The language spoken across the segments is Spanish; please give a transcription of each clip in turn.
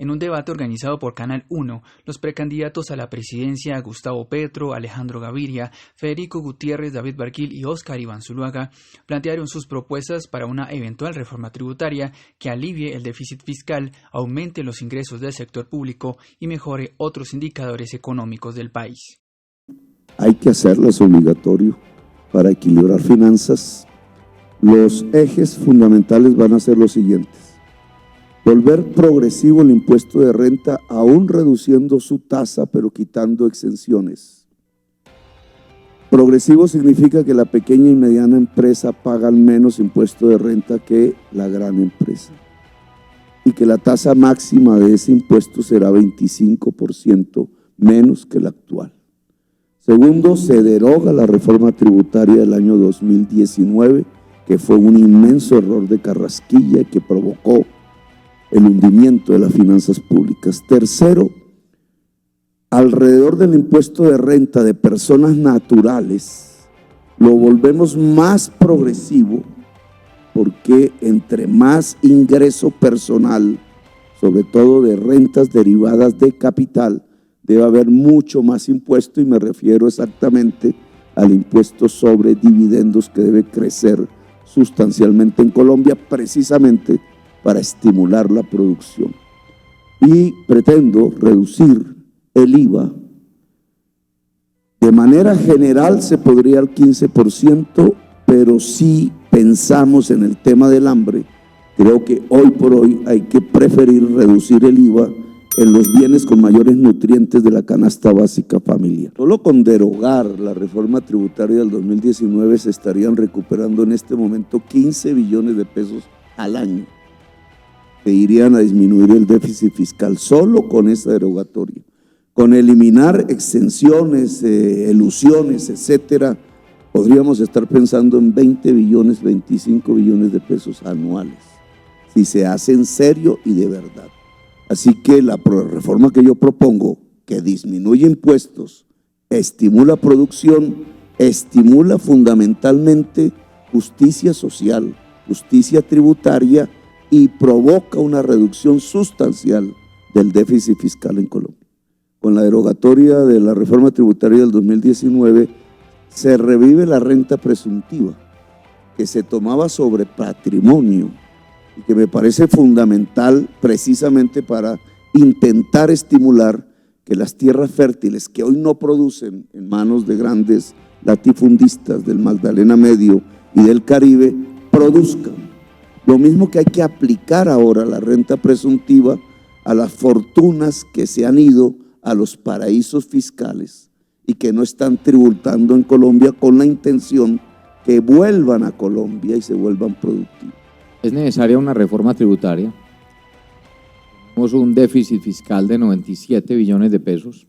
En un debate organizado por Canal 1, los precandidatos a la presidencia Gustavo Petro, Alejandro Gaviria, Federico Gutiérrez, David Barquil y Óscar Iván Zuluaga plantearon sus propuestas para una eventual reforma tributaria que alivie el déficit fiscal, aumente los ingresos del sector público y mejore otros indicadores económicos del país. Hay que hacerlo, es obligatorio para equilibrar finanzas. Los ejes fundamentales van a ser los siguientes: volver progresivo el impuesto de renta, aún reduciendo su tasa, pero quitando exenciones. Progresivo significa que la pequeña y mediana empresa pagan menos impuesto de renta que la gran empresa y que la tasa máxima de ese impuesto será 25% menos que la actual. Segundo, se deroga la reforma tributaria del año 2019, que fue un inmenso error de Carrasquilla y que provocó el hundimiento de las finanzas públicas. Tercero, alrededor del impuesto de renta de personas naturales, lo volvemos más progresivo porque entre más ingreso personal, sobre todo de rentas derivadas de capital, debe haber mucho más impuesto, y me refiero exactamente al impuesto sobre dividendos, que debe crecer sustancialmente en Colombia, precisamente para estimular la producción. Y pretendo reducir el IVA. De manera general se podría al 15%, pero si pensamos en el tema del hambre, creo que hoy por hoy hay que preferir reducir el IVA en los bienes con mayores nutrientes de la canasta básica familiar. Solo con derogar la reforma tributaria del 2019 se estarían recuperando en este momento 15 billones de pesos al año, que irían a disminuir el déficit fiscal solo con esa derogatoria. Con eliminar exenciones, elusiones, etcétera, podríamos estar pensando en 20 billones, 25 billones de pesos anuales, si se hace en serio y de verdad. Así que la reforma que yo propongo, que disminuye impuestos, estimula producción, estimula fundamentalmente justicia social, justicia tributaria, y provoca una reducción sustancial del déficit fiscal en Colombia. Con la derogatoria de la reforma tributaria del 2019 se revive la renta presuntiva que se tomaba sobre patrimonio y que me parece fundamental precisamente para intentar estimular que las tierras fértiles que hoy no producen en manos de grandes latifundistas del Magdalena Medio y del Caribe produzcan. Lo mismo que hay que aplicar ahora la renta presuntiva a las fortunas que se han ido a los paraísos fiscales y que no están tributando en Colombia, con la intención que vuelvan a Colombia y se vuelvan productivos. Es necesaria una reforma tributaria. Tenemos un déficit fiscal de 97 billones de pesos.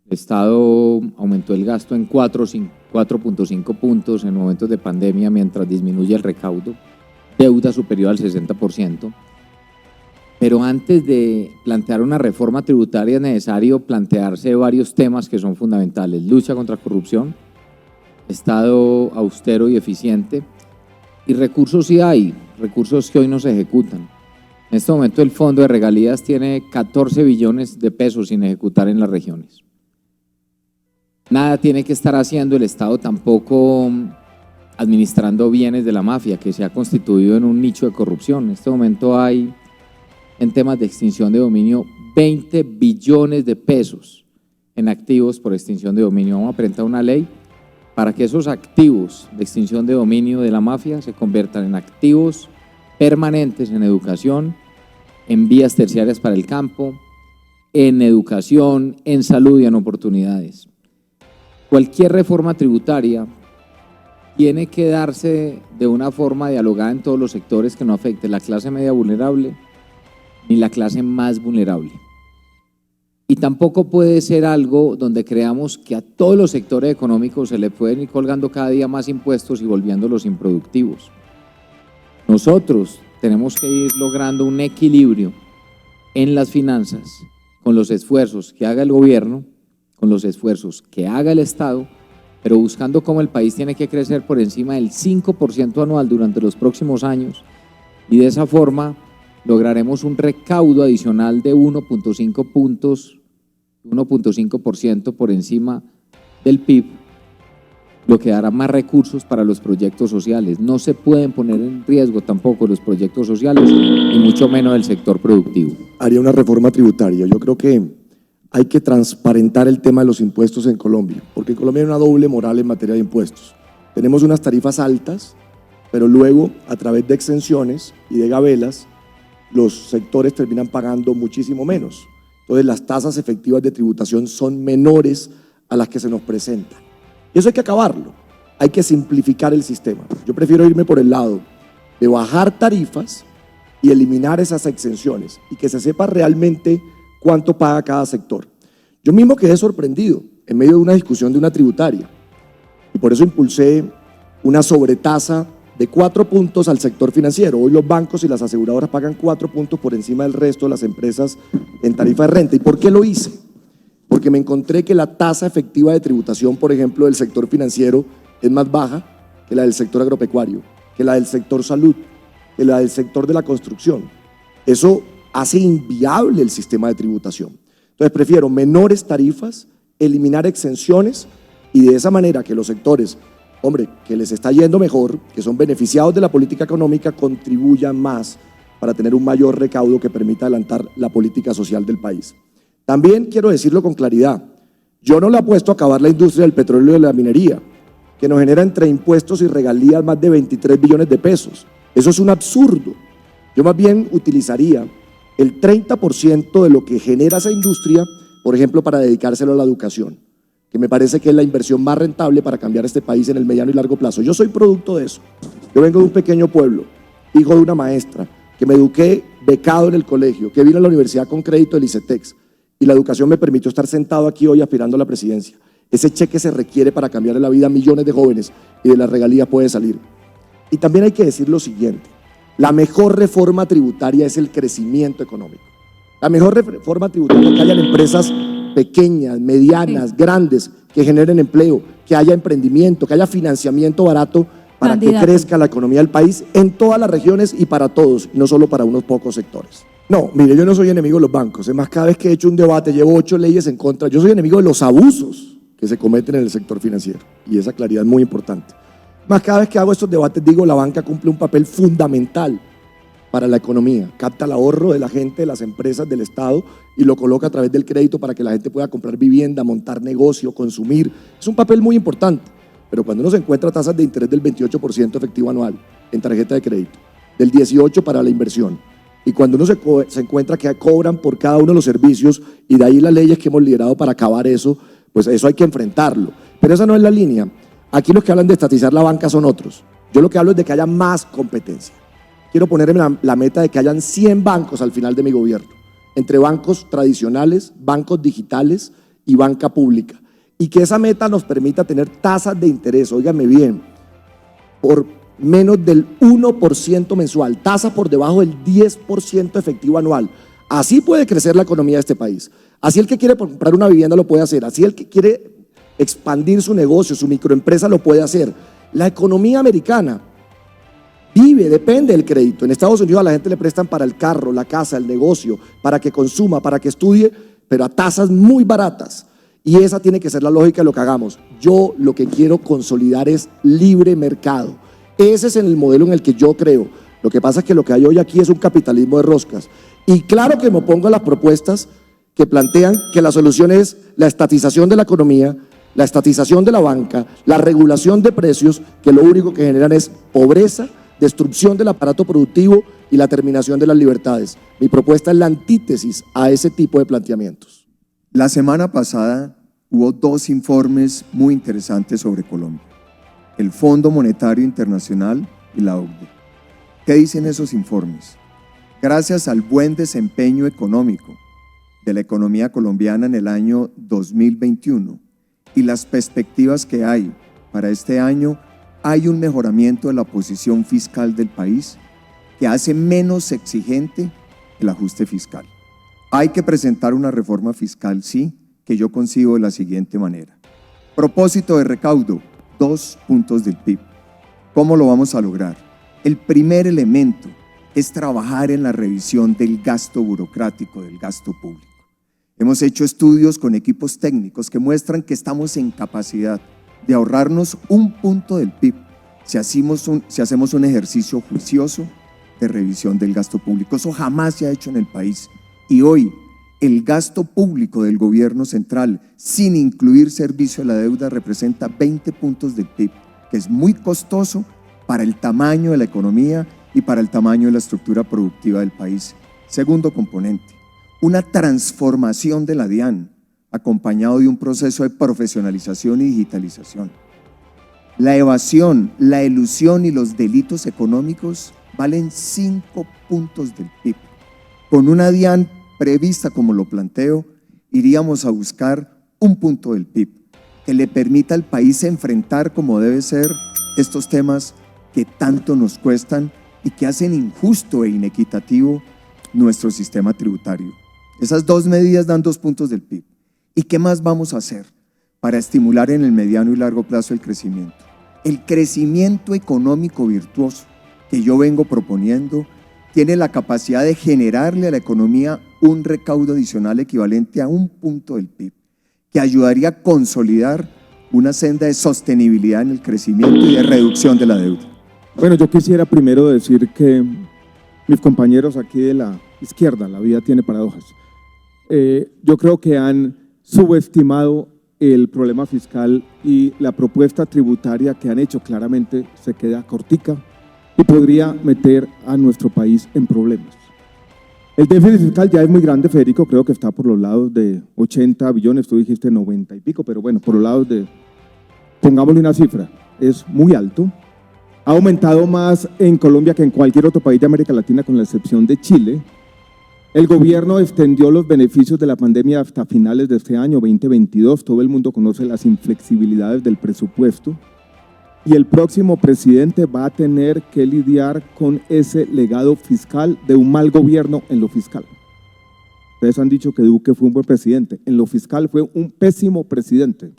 El Estado aumentó el gasto en 4.5 puntos en momentos de pandemia mientras disminuye el recaudo. Deuda superior al 60%, pero antes de plantear una reforma tributaria es necesario plantearse varios temas que son fundamentales: lucha contra la corrupción, Estado austero y eficiente, y recursos sí hay, recursos que hoy no se ejecutan. En este momento el Fondo de Regalías tiene 14 billones de pesos sin ejecutar en las regiones. Nada tiene que estar haciendo el Estado tampoco administrando bienes de la mafia, que se ha constituido en un nicho de corrupción. En este momento hay, en temas de extinción de dominio, 20 billones de pesos en activos por extinción de dominio. Vamos a presentar una ley para que esos activos de extinción de dominio de la mafia se conviertan en activos permanentes en educación, en vías terciarias para el campo, en educación, en salud y en oportunidades. Cualquier reforma tributaria tiene que darse de una forma dialogada en todos los sectores que no afecte la clase media vulnerable ni la clase más vulnerable. Y tampoco puede ser algo donde creamos que a todos los sectores económicos se le pueden ir colgando cada día más impuestos y volviéndolos improductivos. Nosotros tenemos que ir logrando un equilibrio en las finanzas con los esfuerzos que haga el gobierno, con los esfuerzos que haga el Estado, pero buscando cómo el país tiene que crecer por encima del 5% anual durante los próximos años, y de esa forma lograremos un recaudo adicional de 1.5 puntos, 1.5% por encima del PIB, lo que dará más recursos para los proyectos sociales. No se pueden poner en riesgo tampoco los proyectos sociales, y mucho menos el sector productivo. Haría una reforma tributaria. Yo creo que hay que transparentar el tema de los impuestos en Colombia, porque en Colombia hay una doble moral en materia de impuestos. Tenemos unas tarifas altas, pero luego, a través de exenciones y de gabelas, los sectores terminan pagando muchísimo menos. Entonces, las tasas efectivas de tributación son menores a las que se nos presentan. Y eso hay que acabarlo, hay que simplificar el sistema. Yo prefiero irme por el lado de bajar tarifas y eliminar esas exenciones y que se sepa realmente cuánto paga cada sector. Yo mismo quedé sorprendido en medio de una discusión de una tributaria y por eso impulsé una sobretasa de 4 puntos al sector financiero. Hoy los bancos y las aseguradoras pagan 4 puntos por encima del resto de las empresas en tarifa de renta. ¿Y por qué lo hice? Porque me encontré que la tasa efectiva de tributación, por ejemplo, del sector financiero es más baja que la del sector agropecuario, que la del sector salud, que la del sector de la construcción. Eso hace inviable el sistema de tributación. Entonces prefiero menores tarifas, eliminar exenciones y de esa manera que los sectores, hombre, que les está yendo mejor, que son beneficiados de la política económica, contribuyan más para tener un mayor recaudo que permita adelantar la política social del país. También quiero decirlo con claridad, yo no le apuesto a acabar la industria del petróleo y de la minería, que nos genera entre impuestos y regalías más de 23 billones de pesos. Eso es un absurdo. Yo más bien utilizaría el 30% de lo que genera esa industria, por ejemplo, para dedicárselo a la educación, que me parece que es la inversión más rentable para cambiar este país en el mediano y largo plazo. Yo soy producto de eso. Yo vengo de un pequeño pueblo, hijo de una maestra, que me eduqué becado en el colegio, que vine a la universidad con crédito del ICETEX, y la educación me permitió estar sentado aquí hoy aspirando a la presidencia. Ese cheque se requiere para cambiar la vida a millones de jóvenes y de las regalías puede salir. Y también hay que decir lo siguiente, la mejor reforma tributaria es el crecimiento económico. La mejor reforma tributaria es que hayan empresas pequeñas, medianas, grandes, que generen empleo, que haya emprendimiento, que haya financiamiento barato para que crezca la economía del país en todas las regiones y para todos, y no solo para unos pocos sectores. No, mire, yo no soy enemigo de los bancos. Es más, cada vez que he hecho un debate, llevo 8 leyes en contra. Yo soy enemigo de los abusos que se cometen en el sector financiero. Y esa claridad es muy importante. Más, cada vez que hago estos debates, digo, la banca cumple un papel fundamental para la economía. Capta el ahorro de la gente, de las empresas, del Estado y lo coloca a través del crédito para que la gente pueda comprar vivienda, montar negocio, consumir. Es un papel muy importante. Pero cuando uno se encuentra tasas de interés del 28% efectivo anual en tarjeta de crédito, del 18% para la inversión, y cuando uno se encuentra que cobran por cada uno de los servicios, y de ahí las leyes que hemos liderado para acabar eso, pues eso hay que enfrentarlo. Pero esa no es la línea. Aquí los que hablan de estatizar la banca son otros. Yo lo que hablo es de que haya más competencia. Quiero ponerme la meta de que hayan 100 bancos al final de mi gobierno, entre bancos tradicionales, bancos digitales y banca pública. Y que esa meta nos permita tener tasas de interés, óigame bien, por menos del 1% mensual, tasa por debajo del 10% efectivo anual. Así puede crecer la economía de este país. Así el que quiere comprar una vivienda lo puede hacer. Así el que quiere expandir su negocio, su microempresa lo puede hacer. La economía americana depende del crédito. En Estados Unidos a la gente le prestan para el carro, la casa, el negocio, para que consuma, para que estudie, pero a tasas muy baratas. Y esa tiene que ser la lógica de lo que hagamos. Yo lo que quiero consolidar es libre mercado. Ese es el modelo en el que yo creo. Lo que pasa es que lo que hay hoy aquí es un capitalismo de roscas. Y claro que me opongo a las propuestas que plantean que la solución es la estatización de la economía, la estatización de la banca, la regulación de precios, que lo único que generan es pobreza, destrucción del aparato productivo y la terminación de las libertades. Mi propuesta es la antítesis a ese tipo de planteamientos. La semana pasada hubo 2 informes muy interesantes sobre Colombia. El Fondo Monetario Internacional y la OCDE. ¿Qué dicen esos informes? Gracias al buen desempeño económico de la economía colombiana en el año 2021 y las perspectivas que hay para este año, hay un mejoramiento de la posición fiscal del país que hace menos exigente el ajuste fiscal. Hay que presentar una reforma fiscal, sí, que yo concibo de la siguiente manera. Propósito de recaudo, 2 puntos del PIB. ¿Cómo lo vamos a lograr? El primer elemento es trabajar en la revisión del gasto burocrático, del gasto público. Hemos hecho estudios con equipos técnicos que muestran que estamos en capacidad de ahorrarnos 1 punto del PIB si hacemos un ejercicio juicioso de revisión del gasto público. Eso jamás se ha hecho en el país. Y hoy, el gasto público del gobierno central, sin incluir servicio a la deuda, representa 20 puntos del PIB, que es muy costoso para el tamaño de la economía y para el tamaño de la estructura productiva del país. Segundo componente, una transformación de la DIAN, acompañado de un proceso de profesionalización y digitalización. La evasión, la elusión y los delitos económicos valen 5 puntos del PIB. Con una DIAN prevista como lo planteo, iríamos a buscar 1 punto del PIB, que le permita al país enfrentar como debe ser estos temas que tanto nos cuestan y que hacen injusto e inequitativo nuestro sistema tributario. Esas 2 medidas dan 2 puntos del PIB. ¿Y qué más vamos a hacer para estimular en el mediano y largo plazo el crecimiento? El crecimiento económico virtuoso que yo vengo proponiendo tiene la capacidad de generarle a la economía un recaudo adicional equivalente a 1 punto del PIB, que ayudaría a consolidar una senda de sostenibilidad en el crecimiento y de reducción de la deuda. Bueno, yo quisiera primero decir que mis compañeros aquí de la izquierda, la vida tiene paradojas, yo creo que han subestimado el problema fiscal y la propuesta tributaria que han hecho claramente se queda cortica y podría meter a nuestro país en problemas. El déficit fiscal ya es muy grande, Federico, creo que está por los lados de 80 billones, tú dijiste 90 y pico, pero bueno, por los lados de, pongámosle una cifra, es muy alto. Ha aumentado más en Colombia que en cualquier otro país de América Latina, con la excepción de Chile. El gobierno extendió los beneficios de la pandemia hasta finales de este año, 2022. Todo el mundo conoce las inflexibilidades del presupuesto. Y el próximo presidente va a tener que lidiar con ese legado fiscal de un mal gobierno en lo fiscal. Ustedes han dicho que Duque fue un buen presidente. En lo fiscal fue un pésimo presidente.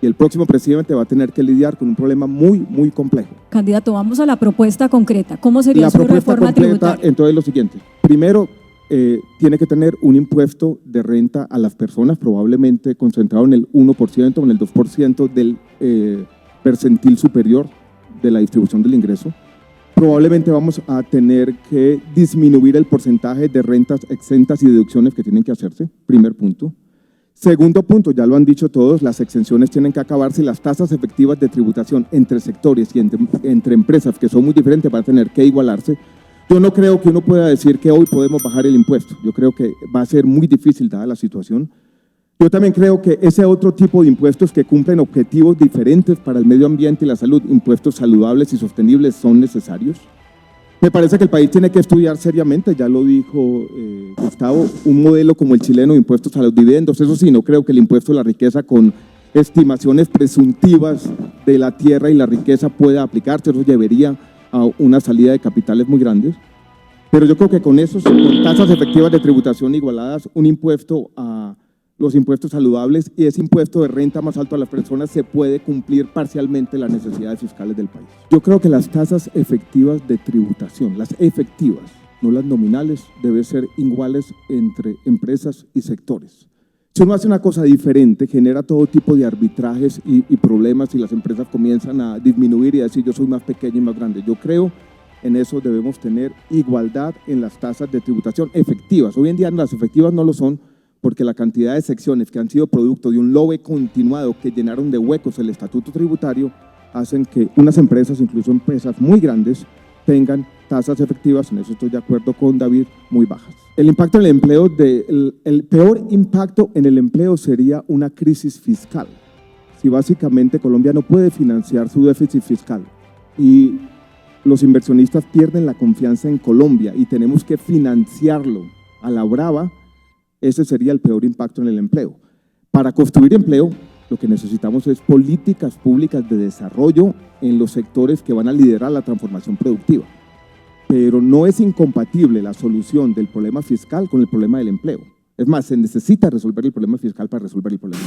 Y el próximo presidente va a tener que lidiar con un problema muy, muy complejo. Candidato, vamos a la propuesta concreta. ¿Cómo sería su reforma tributaria? Entonces, lo siguiente. Primero, tiene que tener un impuesto de renta a las personas, probablemente concentrado en el 1% o en el 2% del percentil superior de la distribución del ingreso. Probablemente vamos a tener que disminuir el porcentaje de rentas exentas y deducciones que tienen que hacerse, primer punto. Segundo punto, ya lo han dicho todos, las exenciones tienen que acabarse y las tasas efectivas de tributación entre sectores y entre empresas que son muy diferentes van a tener que igualarse. Yo no creo que uno pueda decir que hoy podemos bajar el impuesto, yo creo que va a ser muy difícil dada la situación. Yo también creo que ese otro tipo de impuestos que cumplen objetivos diferentes para el medio ambiente y la salud, impuestos saludables y sostenibles, son necesarios. Me parece que el país tiene que estudiar seriamente, ya lo dijo Gustavo, un modelo como el chileno de impuestos a los dividendos. Eso sí, no creo que el impuesto a la riqueza con estimaciones presuntivas de la tierra y la riqueza pueda aplicarse, eso llevaría a una salida de capitales muy grandes. Pero yo creo que con esos, con tasas efectivas de tributación igualadas, un impuesto a los impuestos saludables y ese impuesto de renta más alto a las personas, se puede cumplir parcialmente las necesidades fiscales del país. Yo creo que las tasas efectivas de tributación, las efectivas, no las nominales, deben ser iguales entre empresas y sectores. Si uno hace una cosa diferente, genera todo tipo de arbitrajes y problemas y las empresas comienzan a disminuir y a decir yo soy más pequeño y más grande. Yo creo en eso debemos tener igualdad en las tasas de tributación efectivas. Hoy en día las efectivas no lo son, porque la cantidad de secciones que han sido producto de un lobby continuado que llenaron de huecos el estatuto tributario hacen que unas empresas, incluso empresas muy grandes, tengan tasas efectivas, en eso estoy de acuerdo con David, muy bajas. El impacto en el empleo, el peor impacto en el empleo sería una crisis fiscal. Si básicamente Colombia no puede financiar su déficit fiscal y los inversionistas pierden la confianza en Colombia y tenemos que financiarlo a la brava, ese sería el peor impacto en el empleo. Para construir empleo, lo que necesitamos es políticas públicas de desarrollo en los sectores que van a liderar la transformación productiva. Pero no es incompatible la solución del problema fiscal con el problema del empleo. Es más, se necesita resolver el problema fiscal para resolver el problema.